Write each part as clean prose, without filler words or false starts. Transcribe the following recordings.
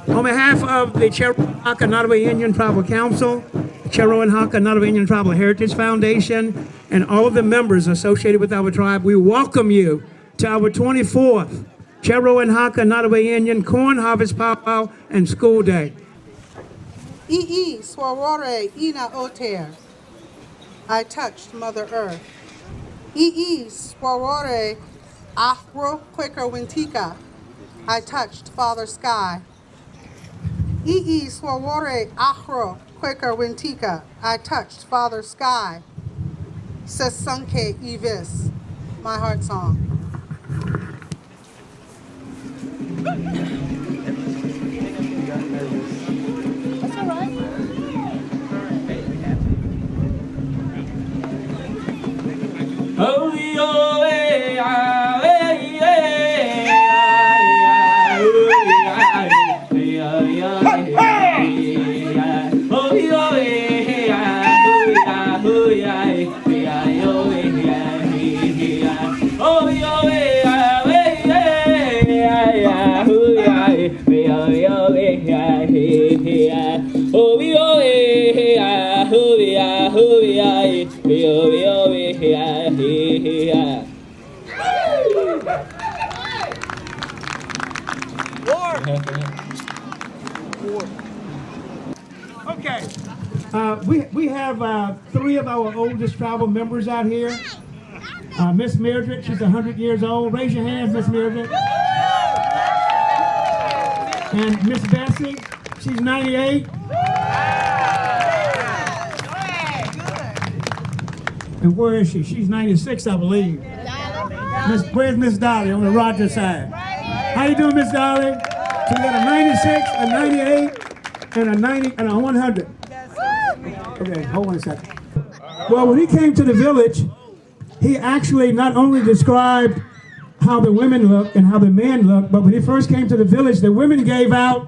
On behalf of the Cheroenhaka Nottoway Indian Tribal Council, the Cheroenhaka Nottoway Indian Tribal Heritage Foundation, and all of the members associated with our tribe, we welcome you to our 24th Cheroenhaka Nottoway Indian Corn Harvest Powwow and School Day. Ii swawore ina oter. I touched Mother Earth. Ii swawore ahro quicker wintika. I touched Father Sky. Ii swawore ahro quicker wintika. I touched Father Sky. Sesunke Evis, my heart song. That's all right. Oh, yo, hey, Okay, we have three of our oldest tribal members out here. Miss Mildred, she's 100 years old. Raise your hands, Miss Mildred. And Miss Bessie, she's 98. And where is she? She's 96, I believe. Where's Miss Dolly on the Roger side? How you doing, Miss Dolly? So we got a 96, a 98, and a 90, and a 100. Okay, hold on a second. Well, when he came to the village, he actually not only described how the women look and how the men look, but when he first came to the village, the women gave out.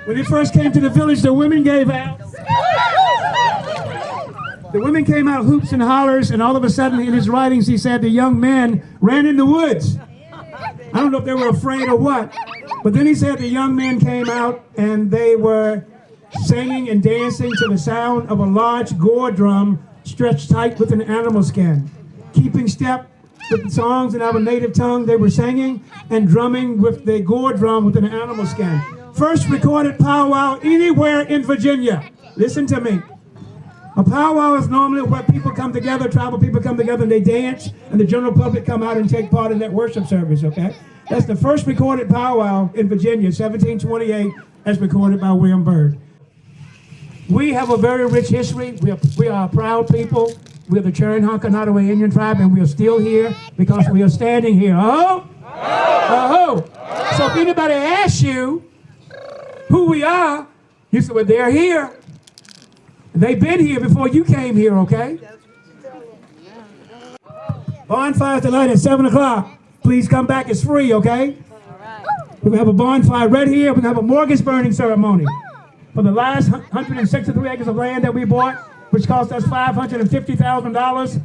When he first came to the village, the women gave out. The women came out hoops and hollers, and all of a sudden in his writings he said the young men ran in the woods. I don't know if they were afraid or what, but then he said the young men came out and they were singing and dancing to the sound of a large gore drum stretched tight with an animal skin. Keeping step with the songs in our native tongue, they were singing and drumming with the gore drum with an animal skin. First recorded powwow anywhere in Virginia. Listen to me. A powwow is normally where people come together, tribal people come together and they dance, and the general public come out and take part in that worship service, okay? That's the first recorded powwow in Virginia, 1728, as recorded by William Byrd. We have a very rich history. We are a proud people. We're the Cheroenhaka Nottoway Indian tribe, and we are still here because we are standing here. Oh! Oh! So if anybody asks you who we are, you say, well, they're here. They've been here before you came here, okay? Bonfire tonight at 7 o'clock. Please come back. It's free, okay? We're going to have a bonfire right here. We're going to have a mortgage burning ceremony for the last 163 acres of land that we bought, which cost us $550,000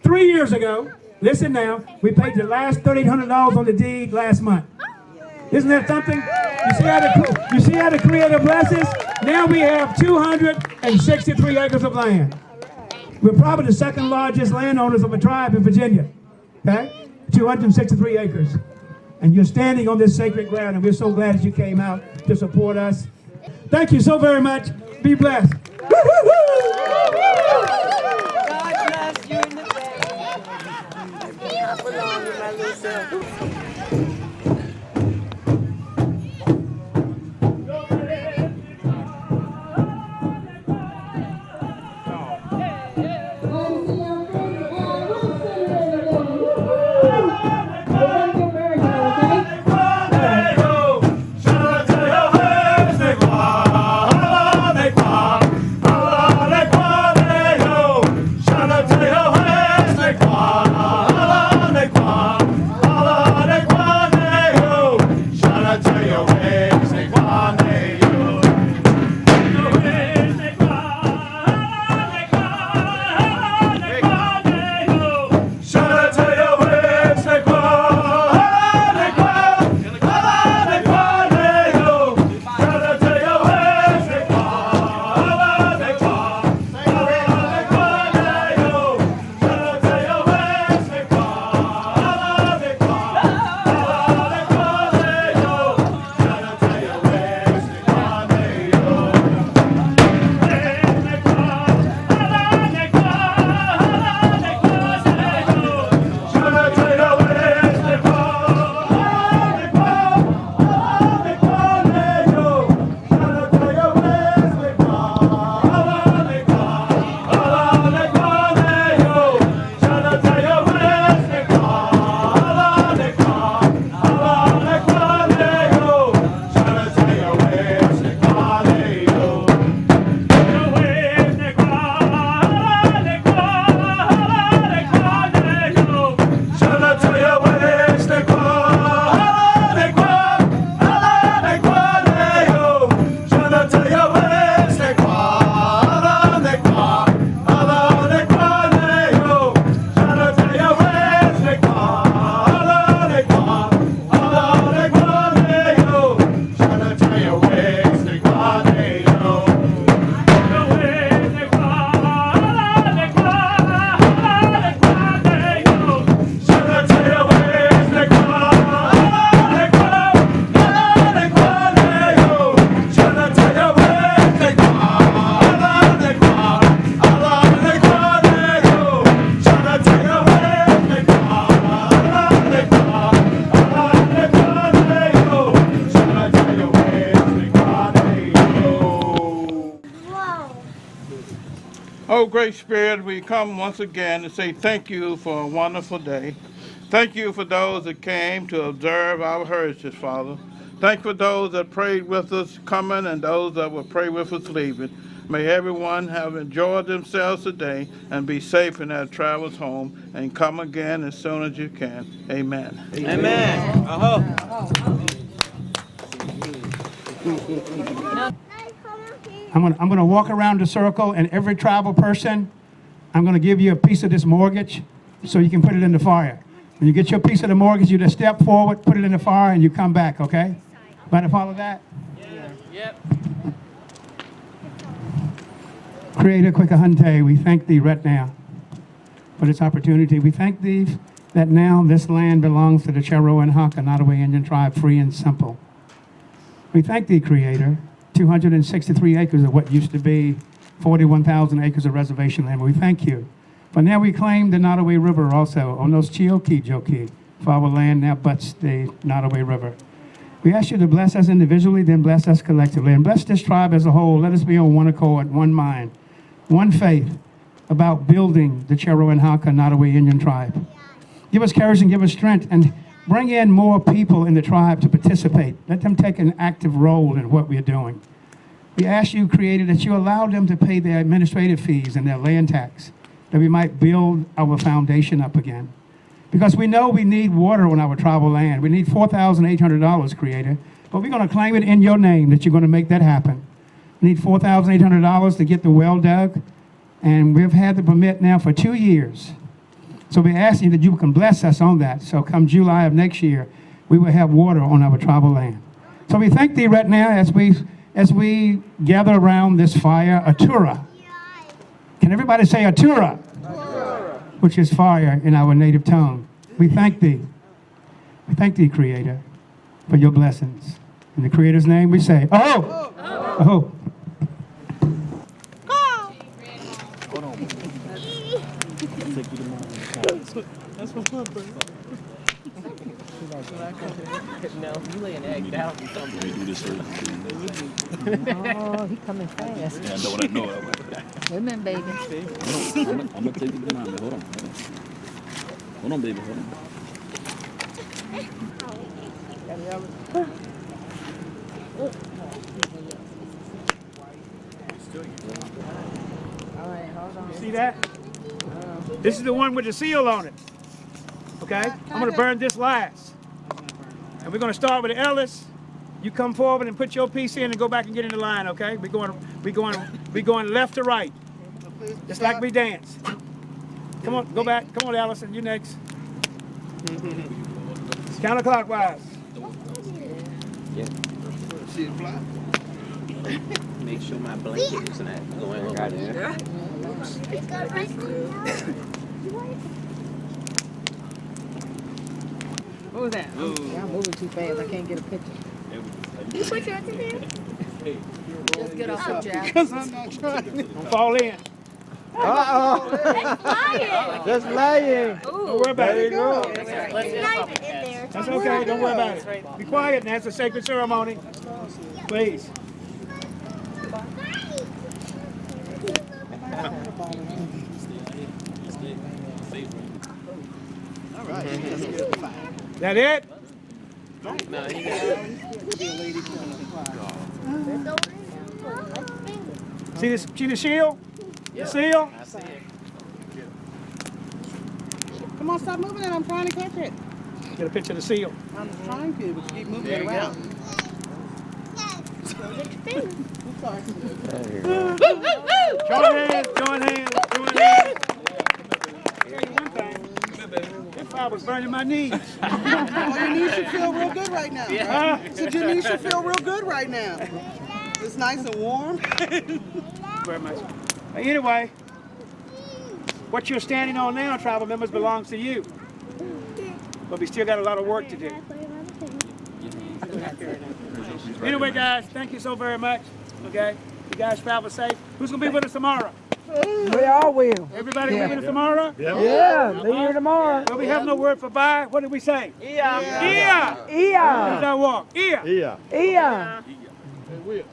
3 years ago. Listen now, we paid the last $1,300 on the deed last month. Isn't that something? You see how the Creator blesses? Now we have 263 acres of land. We're probably the second largest landowners of a tribe in Virginia. Okay? 263 acres. And you're standing on this sacred ground, and we're so glad that you came out to support us. Thank you so very much. Be blessed. God bless you in the bed. I belong to my little self. Oh, Great Spirit, we come once again to say thank you for a wonderful day. Thank you for those that came to observe our heritage, Father. Thank you for those that prayed with us coming and those that will pray with us leaving. May everyone have enjoyed themselves today and be safe in their travels home, and come again as soon as you can. Amen. Amen. I'm gonna walk around the circle, and every tribal person, I'm gonna give you a piece of this mortgage so you can put it in the fire. When you get your piece of the mortgage, you just step forward, put it in the fire, and you come back, okay? Mind to follow that? Yeah. Yep. Creator Quickahunte, we thank thee right now for this opportunity. We thank thee that now this land belongs to the Cheroenhaka Nottoway Indian tribe, free and simple. We thank thee, Creator, 263 acres of what used to be 41,000 acres of reservation land. We thank you. But now we claim the Nottoway River also, on those Chioki Joki, for our land now butts the Nottoway River. We ask you to bless us individually, then bless us collectively. And bless this tribe as a whole. Let us be on one accord, one mind, one faith about building the Cheroenhaka Nottoway Indian tribe. Give us courage and give us strength, and bring in more people in the tribe to participate. Let them take an active role in what we are doing. We ask you, Creator, that you allow them to pay their administrative fees and their land tax, that we might build our foundation up again. Because we know we need water on our tribal land. We need $4,800, Creator, but we're going to claim it in your name that you're going to make that happen. We need $4,800 to get the well dug, and we've had the permit now for 2 years. So we're asking that you can bless us on that. So come July of next year, we will have water on our tribal land. So we thank thee right now as we gather around this fire, Atura. Can everybody say Atura? Which is fire in our native tongue. We thank thee. We thank thee, Creator, for your blessings. In the Creator's name we say, oh! Oh! That's my brother. No, you lay an egg down. Oh, he coming fast. Yeah, I know it. Wait a minute, baby. I'm gonna take the banana. Hold on. Hold on, baby. Hold on. All right, hold on. See that? This is the one with the seal on it. Okay? I'm going to burn this last. And we're going to start with Ellis. You come forward and put your piece in and go back and get in the line, okay? We're going left to right. Just like we dance. Come on, go back. Come on, Allison, you next. Counterclockwise. Make sure my blanket is not going over there. What was that? Yeah, I'm moving too fast. I can't get a picture. You put yours in there? Just get off the jack. Because I'm not trying. Don't fall in. It's flying. Just laying. Don't worry about it. It's not even in there. That's okay. Don't worry about it. Be quiet now. It's a sacred ceremony. Please. All right. That it? No, he See the shield? The seal? I see it. Come on, stop moving it. I'm trying to catch it. Get a picture of the seal. I'm trying to, but you keep moving There it you around. Join hands, join hands, join hands. Tell you one thing. If I was burning my knees. Oh, your knees should feel real good right now. Huh? So your knees should feel real good right now. It's nice and warm. Very much. Anyway, what you're standing on now, tribal members, belongs to you. But we still got a lot of work to do. Anyway, guys, thank you so very much. Okay? You guys travel safe. Who's going to be with us tomorrow? We all will. Everybody will be with us tomorrow? Yeah, be here tomorrow. Well, we have no word for bye. What did we say? Ia. Ia. How does that walk? Ia. Ia. They will.